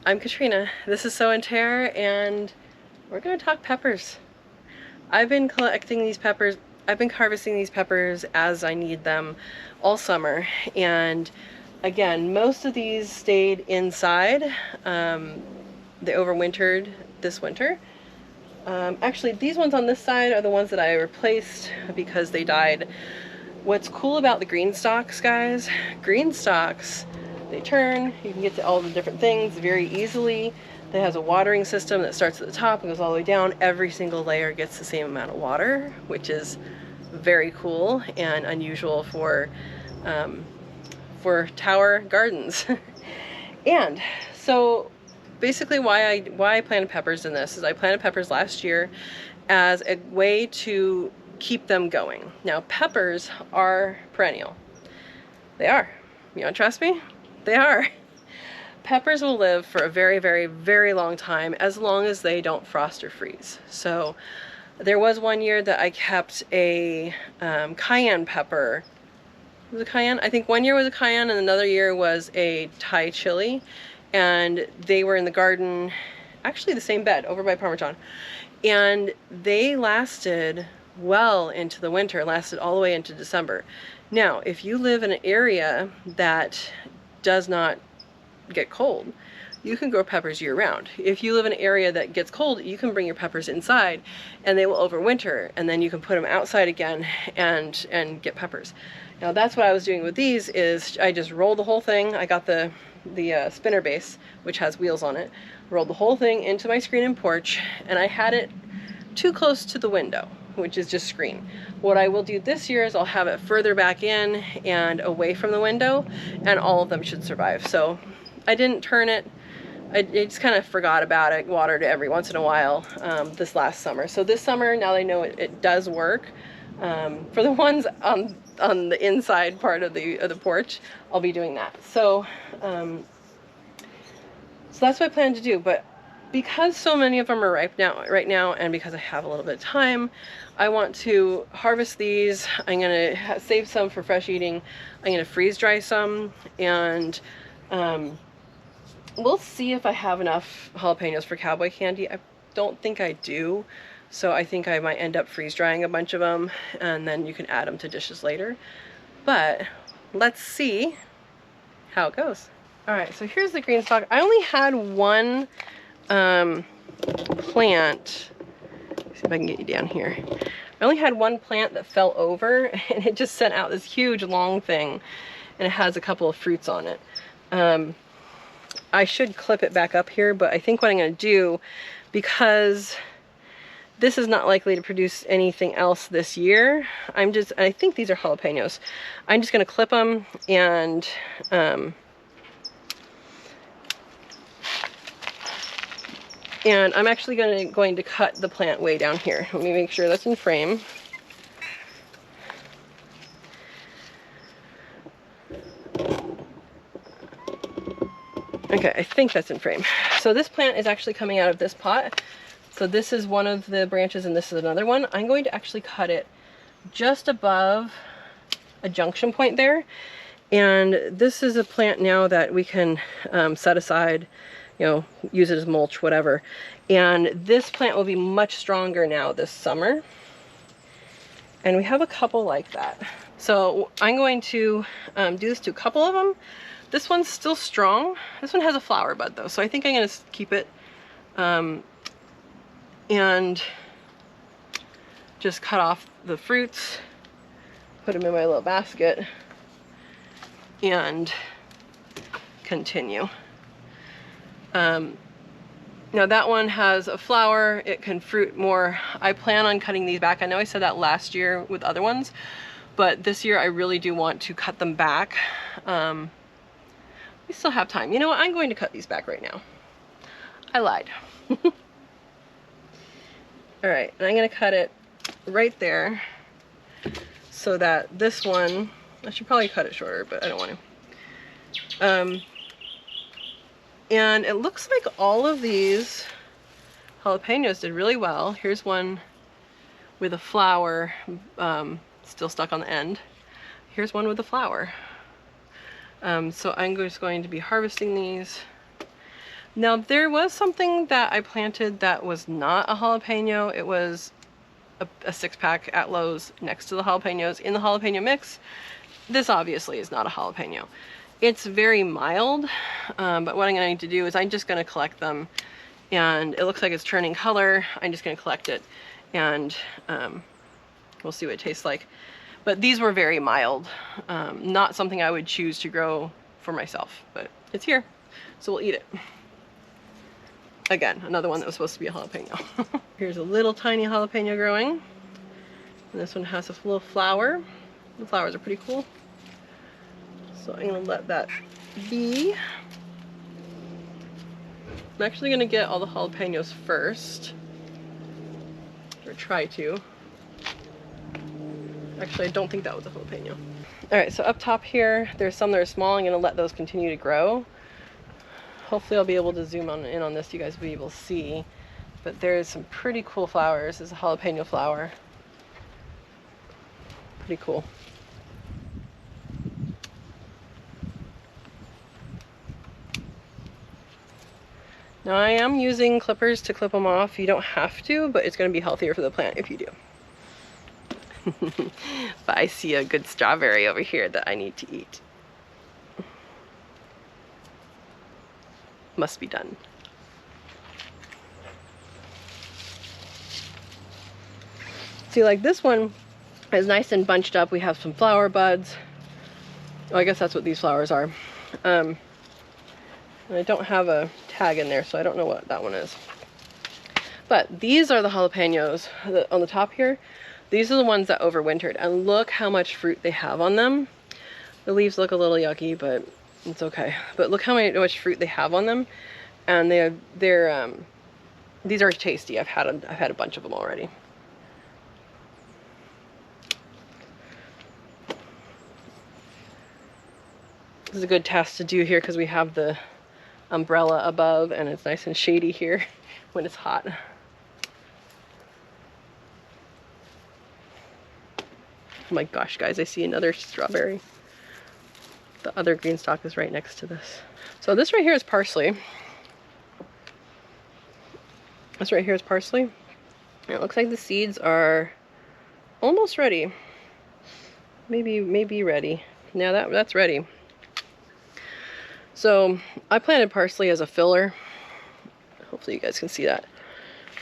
I'm Katrina. This is Tare, and we're going to talk peppers. I've been collecting these peppers, I've been harvesting these peppers as I need them all summer, and again, most of these stayed inside. They overwintered this winter. Actually, these ones on this side are the ones that I replaced because they died. What's cool about the GreenStalks, guys, GreenStalks, they turn, you can get to all the different things very easily. It has a watering system that starts at the top and goes all the way down. Every single layer gets the same amount of water, which is very cool and unusual for Tare gardens. And so basically why I planted peppers in this is I planted peppers last year as a way to keep them going. Now, peppers are perennial. They are. You don't trust me? They are. Peppers will live for a very, very, very long time as long as they don't frost or freeze. So there was one year that I kept a cayenne pepper. Was it cayenne? I think one year was a cayenne and another year was a Thai chili. And they were in the garden, actually the same bed over by Parmesan. And they lasted well into the winter, lasted all the way into December. Now, if you live in an area that does not get cold, you can grow peppers year round. If you live in an area that gets cold, you can bring your peppers inside and they will overwinter, and then you can put them outside again and get peppers. Now that's what I was doing with these, is I just rolled the whole thing. I got the spinner base, which has wheels on it, rolled the whole thing into my screen and porch, and I had it too close to the window, which is just screen. What I will do this year is I'll have it further back in and away from the window, and all of them should survive. So I didn't turn it. I just kind of forgot about it, watered it every once in a while this last summer. So this summer, now that I know it does work, for the ones on the inside part of the porch, I'll be doing that. So so that's what I plan to do. But because so many of them are ripe right now, and because I have a little bit of time, I want to harvest these. I'm gonna save some for fresh eating. I'm gonna freeze dry some, and we'll see if I have enough jalapenos for cowboy candy. I don't think I do, so I think I might end up freeze drying a bunch of them, and then you can add them to dishes later. But let's see how it goes. All right, so here's the GreenStalk. I only had one plant. Let's see if I can get you down here. I only had one plant that fell over, and it just sent out this huge long thing, and it has a couple of fruits on it. I should clip it back up here, but I think what I'm going to do, because this is not likely to produce anything else this year, I think these are jalapenos. I'm just going to clip them, and I'm actually going to cut the plant way down here. Let me make sure that's in frame. Okay, I think that's in frame. So this plant is actually coming out of this pot. So this is one of the branches and this is another one. I'm going to actually cut it just above a junction point there. And this is a plant now that we can set aside, you know, use it as mulch, whatever. And this plant will be much stronger now this summer. And we have a couple like that. So I'm going to do this to a couple of them. This one's still strong. This one has a flower bud though, so I think I'm gonna keep it and just cut off the fruits, put them in my little basket, and continue. Now that one has a flower, it can fruit more. I plan on cutting these back. I know I said that last year with other ones, but this year I really do want to cut them back. We still have time. You know what? I'm going to cut these back right now. I lied. All right, and I'm going to cut it right there so that this one, I should probably cut it shorter, but I don't want to. And it looks like all of these jalapenos did really well. Here's one with a flower still stuck on the end. Here's one with a flower. So I'm just going to be harvesting these. Now there was something that I planted that was not a jalapeno. It was a 6-pack at Lowe's next to the jalapenos in the jalapeno mix. This obviously is not a jalapeno. It's very mild, but what I'm going to do is I'm just going to collect them, and it looks like it's turning color. I'm just going to collect it, and we'll see what it tastes like. But these were very mild, not something I would choose to grow for myself, but it's here, so we'll eat it. Again, another one that was supposed to be a jalapeno. Here's a little tiny jalapeno growing. And this one has a little flower. The flowers are pretty cool. So I'm gonna let that be. I'm actually gonna get all the jalapenos first. Or try to. Actually, I don't think that was a jalapeno. Alright, so up top here, there's some that are small. I'm gonna let those continue to grow. Hopefully I'll be able to zoom in on this, you guys will be able to see. But there's some pretty cool flowers. This is a jalapeno flower. Pretty cool. Now I am using clippers to clip them off. You don't have to, but it's going to be healthier for the plant if you do. But I see a good strawberry over here that I need to eat. Must be done. See, like this one is nice and bunched up. We have some flower buds. Oh, I guess that's what these flowers are. And I don't have a tag in there, so I don't know what that one is. But these are the jalapenos on the top here. These are the ones that overwintered, and look how much fruit they have on them. The leaves look a little yucky, but it's okay. But look how much fruit they have on them, and these are tasty. I've had a bunch of them already. This is a good task to do here because we have the umbrella above, and it's nice and shady here when it's hot. Oh my gosh, guys, I see another strawberry. The other GreenStalk is right next to this. So this right here is parsley. This right here is parsley. And it looks like the seeds are almost ready. Maybe ready. Now that's ready. So I planted parsley as a filler. Hopefully you guys can see that.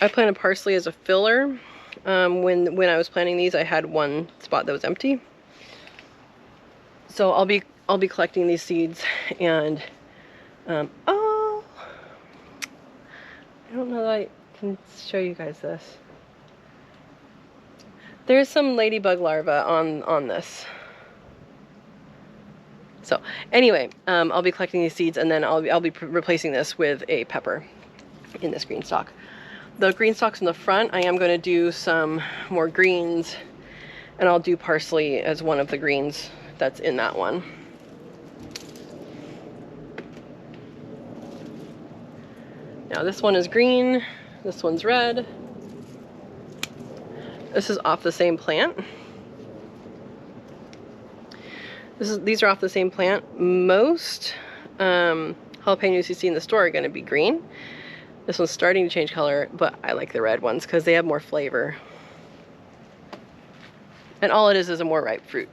I planted parsley as a filler. When I was planting these, I had one spot that was empty. So I'll be collecting these seeds, and oh, I don't know that I can show you guys this. There's some ladybug larvae on this. So anyway, I'll be collecting these seeds, and then I'll be replacing this with a pepper in this GreenStalk. The GreenStalks in the front, I am going to do some more greens, and I'll do parsley as one of the greens that's in that one. Now this one is green, this one's red. This is off the same plant. These are off the same plant. Most jalapenos you see in the store are going to be green. This one's starting to change color, but I like the red ones because they have more flavor. And all it is a more ripe fruit.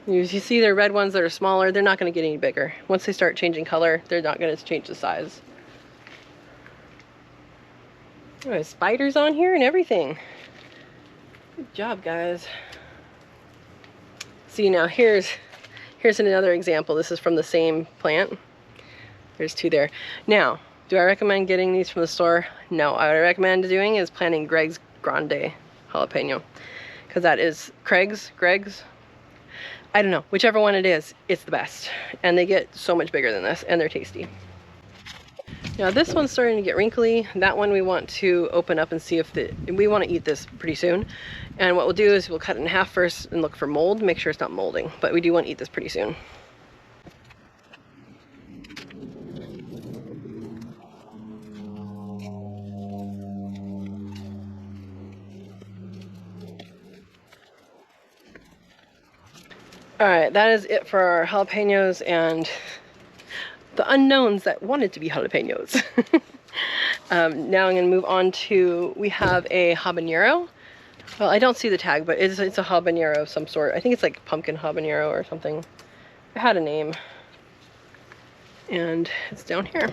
You see the red ones that are smaller, they're not going to get any bigger. Once they start changing color, they're not going to change the size. Oh, there's spiders on here and everything. Good job, guys. See, now here's another example. This is from the same plant. There's two there. Now, do I recommend getting these from the store? No. What I recommend doing is planting Greg's Grande jalapeno, because that is Greg's, I don't know, whichever one it is, it's the best. And they get so much bigger than this, and they're tasty. Now this one's starting to get wrinkly. That one we want to open up and see if we want to eat this pretty soon. And what we'll do is we'll cut it in half first and look for mold, make sure it's not molding. But we do want to eat this pretty soon. All right, that is it for our jalapenos and the unknowns that wanted to be jalapenos. Now I'm gonna move on to, we have a habanero. Well, I don't see the tag, but it's a habanero of some sort. I think it's like pumpkin habanero or something. It had a name. And it's down here.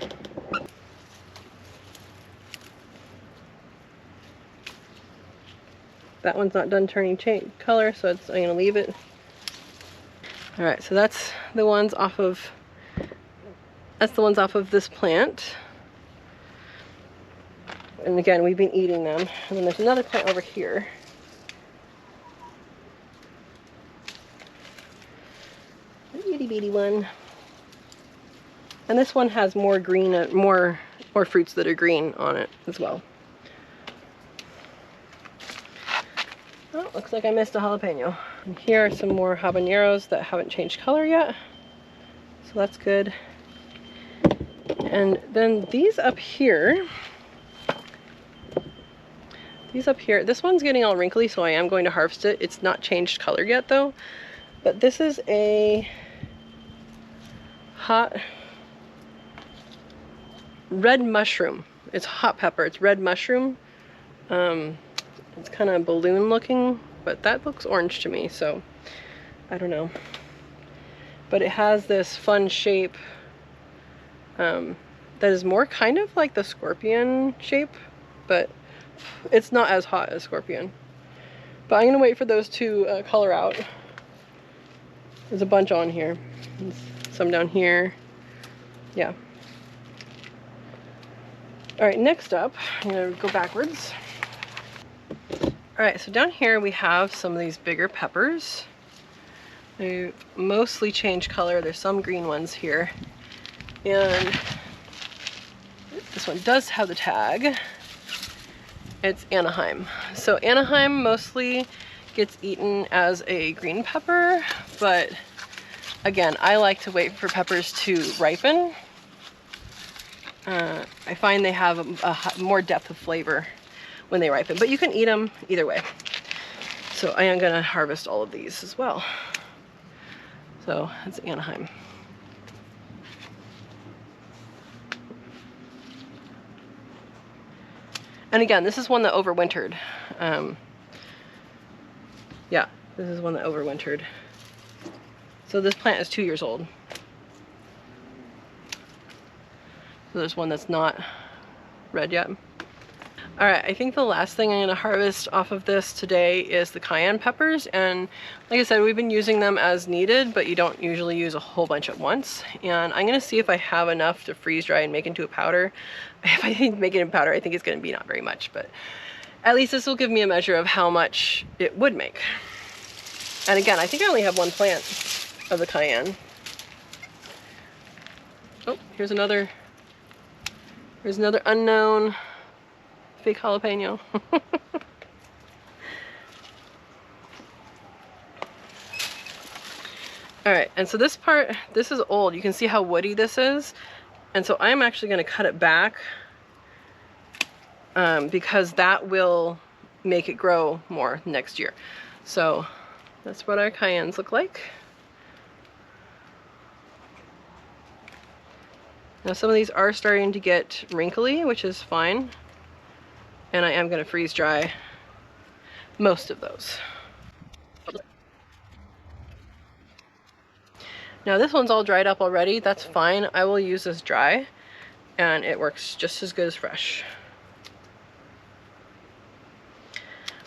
That one's not done turning color, so I'm gonna leave it. All right, so that's the ones off of this plant. And again, we've been eating them. And then there's another plant over here. A itty bitty one. And this one has more green, more fruits that are green on it as well. Oh, looks like I missed a jalapeno. And here are some more habaneros that haven't changed color yet. So that's good. And then these up here, this one's getting all wrinkly, so I am going to harvest it. It's not changed color yet though. But this is a hot red mushroom. It's hot pepper. It's red mushroom. It's kind of balloon looking, but that looks orange to me, so I don't know. But it has this fun shape that is more kind of like the scorpion shape, but it's not as hot as scorpion. But I'm gonna wait for those to color out. There's a bunch on here. There's some down here. Yeah. All right, next up, I'm gonna go backwards. All right, so down here we have some of these bigger peppers. They mostly change color. There's some green ones here. And this one does have the tag. It's Anaheim. So Anaheim mostly gets eaten as a green pepper, but again, I like to wait for peppers to ripen. I find they have a more depth of flavor when they ripen, but you can eat them either way. So I am gonna harvest all of these as well. So it's Anaheim. And again, this is one that overwintered. Yeah, this is one that overwintered. So this plant is 2 years old. So there's one that's not red yet. All right, I think the last thing I'm gonna harvest off of this today is the cayenne peppers. And like I said, we've been using them as needed, but you don't usually use a whole bunch at once. And I'm gonna see if I have enough to freeze dry and make into a powder. If I make it in powder, I think it's gonna be not very much, but at least this will give me a measure of how much it would make. And again, I think I only have one plant of the cayenne. Oh, here's another unknown fake jalapeno. All right, and so this part, this is old. You can see how woody this is. And so I'm actually gonna cut it back because that will make it grow more next year. So that's what our cayennes look like. Now some of these are starting to get wrinkly, which is fine. And I am gonna freeze dry most of those. Now this one's all dried up already, that's fine. I will use this dry and it works just as good as fresh.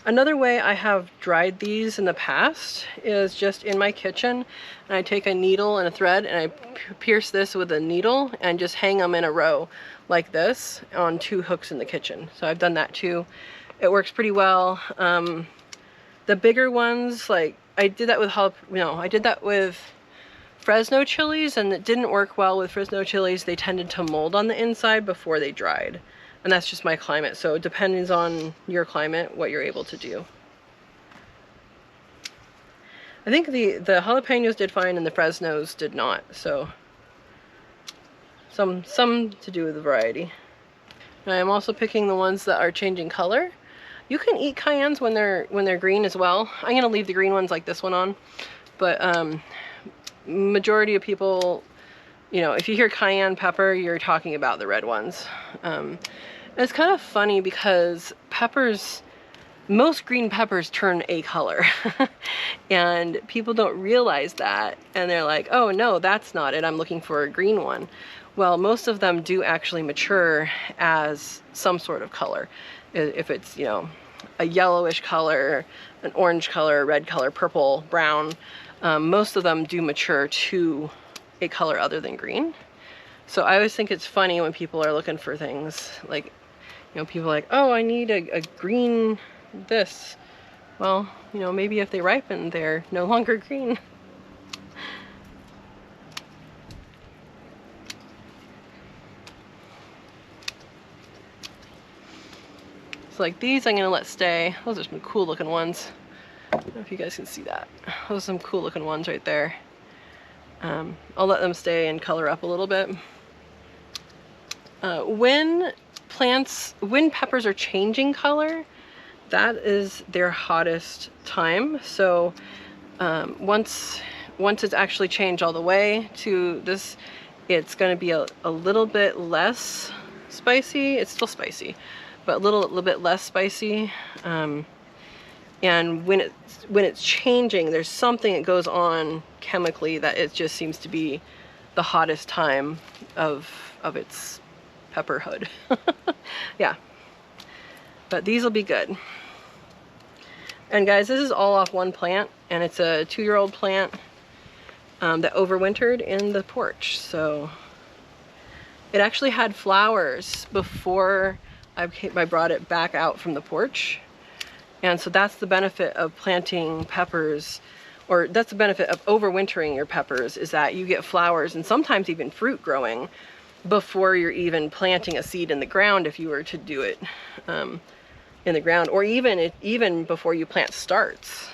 Another way I have dried these in the past is just in my kitchen, and I take a needle and a thread and I pierce this with a needle and just hang them in a row like this on 2 hooks in the kitchen. So I've done that too. It works pretty well. The bigger ones, like I did that with Fresno chilies, and it didn't work well with Fresno chilies. They tended to mold on the inside before they dried. And that's just my climate, so it depends on your climate what you're able to do. I think the jalapenos did fine and the Fresnos did not, so some to do with the variety. And I'm also picking the ones that are changing color. You can eat cayennes when they're green as well. I'm gonna leave the green ones like this one on, but majority of people, you know, if you hear cayenne pepper, you're talking about the red ones. It's kind of funny because peppers, most green peppers turn a color and people don't realize that, and they're like, oh no, that's not it, I'm looking for a green one. Well, most of them do actually mature as some sort of color. If it's, you know, a yellowish color, an orange color, red color, purple, brown, most of them do mature to a color other than green. So I always think it's funny when people are looking for things like, you know, people are like, oh, I need a green this. Well, you know, maybe if they ripen, they're no longer green. So like these I'm gonna let stay. Those are some cool looking ones. I don't know if you guys can see that. Those are some cool looking ones right there. I'll let them stay and color up a little bit. When peppers are changing color, that is their hottest time. So once it's actually changed all the way to this, it's going to be a little bit less spicy. It's still spicy, but a little bit less spicy. And when it's changing, there's something that goes on chemically that it just seems to be the hottest time of its pepperhood. Yeah, but these will be good. And guys, this is all off one plant, and it's a 2-year-old plant that overwintered in the porch. So it actually had flowers before I brought it back out from the porch. And so that's the benefit of planting peppers, or that's the benefit of overwintering your peppers, is that you get flowers and sometimes even fruit growing before you're even planting a seed in the ground, if you were to do it in the ground, or even before you plant starts.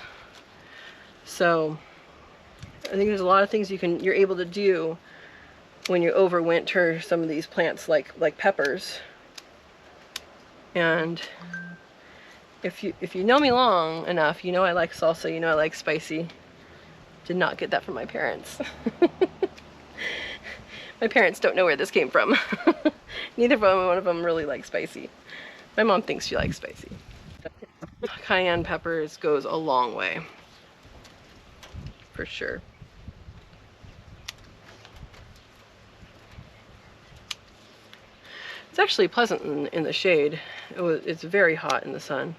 So I think there's a lot of things you're able to do when you overwinter some of these plants like peppers. And if you know me long enough, you know I like salsa, you know I like spicy. Did not get that from my parents. My parents don't know where this came from. Neither one of them really like spicy. My mom thinks she likes spicy. Cayenne peppers goes a long way, for sure. It's actually pleasant in the shade. It's very hot in the sun.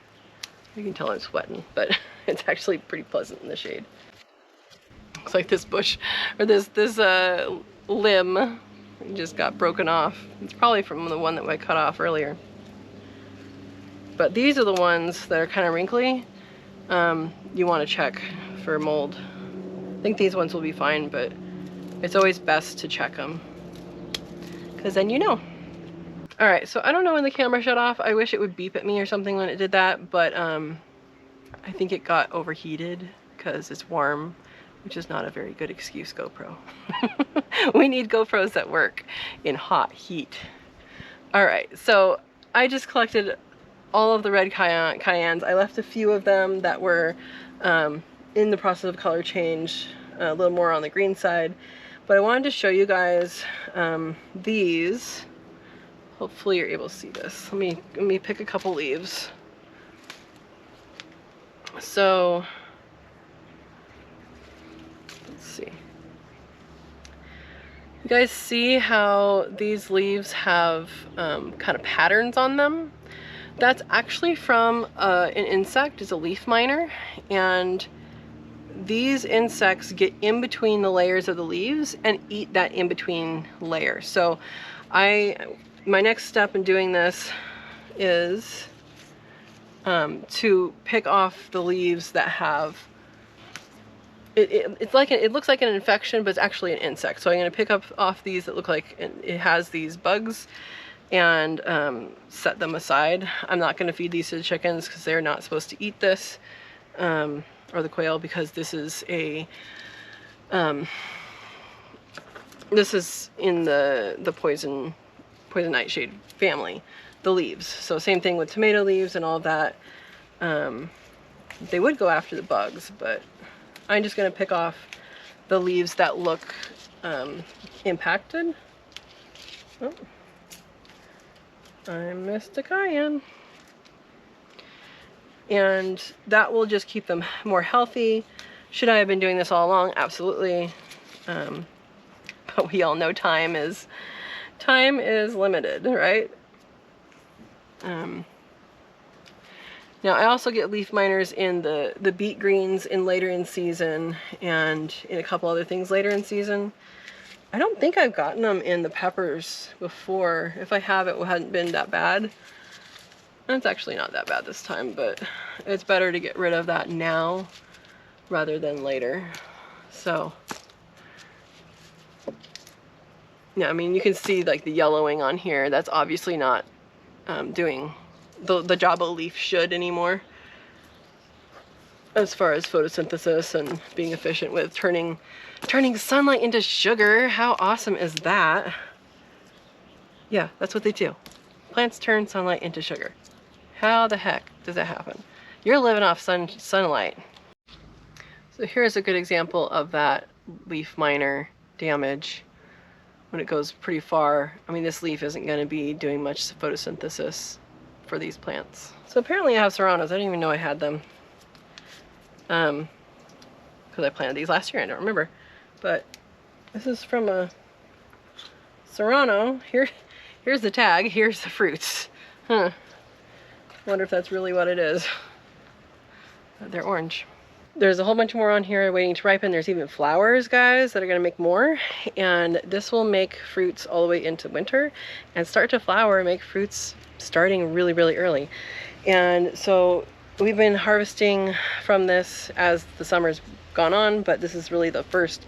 You can tell I'm sweating, but it's actually pretty pleasant in the shade. Looks like this bush, or this limb just got broken off. It's probably from the one that I cut off earlier. But these are the ones that are kind of wrinkly. You want to check for mold. I think these ones will be fine, but it's always best to check them, because then you know. All right, so I don't know when the camera shut off. I wish it would beep at me or something when it did that, but I think it got overheated because it's warm, which is not a very good excuse, GoPro. We need GoPros that work in hot heat. All right, so I just collected all of the red cayennes. I left a few of them that were in the process of color change, a little more on the green side, but I wanted to show you guys these. Hopefully you're able to see this. Let me pick a couple leaves. So let's see. You guys see how these leaves have kind of patterns on them? That's actually from an insect. It's a leaf miner, and these insects get in between the layers of the leaves and eat that in between layer. So my next step in doing this is to pick off the leaves that have it looks like an infection, but it's actually an insect. So I'm going to pick up off these that look like it has these bugs and set them aside. I'm not going to feed these to the chickens because they're not supposed to eat this, or the quail, because this is this is in the poison nightshade family, the leaves. So same thing with tomato leaves and all that. They would go after the bugs, but I'm just gonna pick off the leaves that look impacted. Oh, I missed a cayenne. And that will just keep them more healthy. Should I have been doing this all along? Absolutely. But we all know time is limited, right? Now I also get leaf miners in the beet greens in later in season, and in a couple other things later in season. I don't think I've gotten them in the peppers before. If I have, it hadn't been that bad. It's actually not that bad this time, but it's better to get rid of that now rather than later. So yeah, I mean, you can see like the yellowing on here. That's obviously not doing the job a leaf should anymore, as far as photosynthesis and being efficient with turning sunlight into sugar. How awesome is that? Yeah, that's what they do. Plants turn sunlight into sugar. How the heck does that happen? You're living off sunlight. So here's a good example of that leaf miner damage when it goes pretty far. I mean, this leaf isn't going to be doing much photosynthesis for these plants. So apparently I have serranos. I didn't even know I had them. Because I planted these last year, I don't remember. But this is from a serrano. Here's the tag, here's the fruits. Huh. Wonder if that's really what it is. They're orange. There's a whole bunch more on here waiting to ripen. There's even flowers, guys, that are gonna make more. And this will make fruits all the way into winter and start to flower and make fruits starting really, really early. And so we've been harvesting from this as the summer's gone on, but this is really the first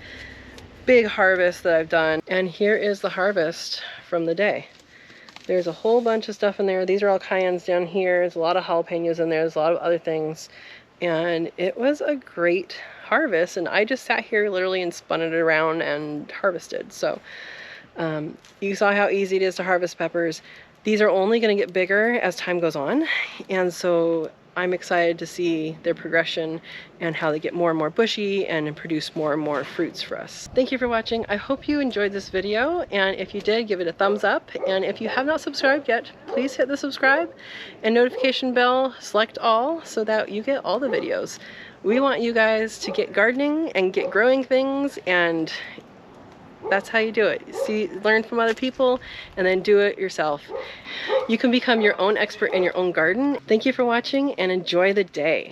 big harvest that I've done. And here is the harvest from the day. There's a whole bunch of stuff in there. These are all cayennes down here. There's a lot of jalapenos in there. There's a lot of other things. And it was a great harvest. And I just sat here literally and spun it around and harvested. So you saw how easy it is to harvest peppers. These are only going to get bigger as time goes on. And so I'm excited to see their progression and how they get more and more bushy and produce more and more fruits for us. Thank you for watching. I hope you enjoyed this video, and if you did, give it a thumbs up. And if you have not subscribed yet, please hit the subscribe and notification bell, select all, so that you get all the videos. We want you guys to get gardening and get growing things, and that's how you do it. See, learn from other people and then do it yourself. You can become your own expert in your own garden. Thank you for watching and enjoy the day.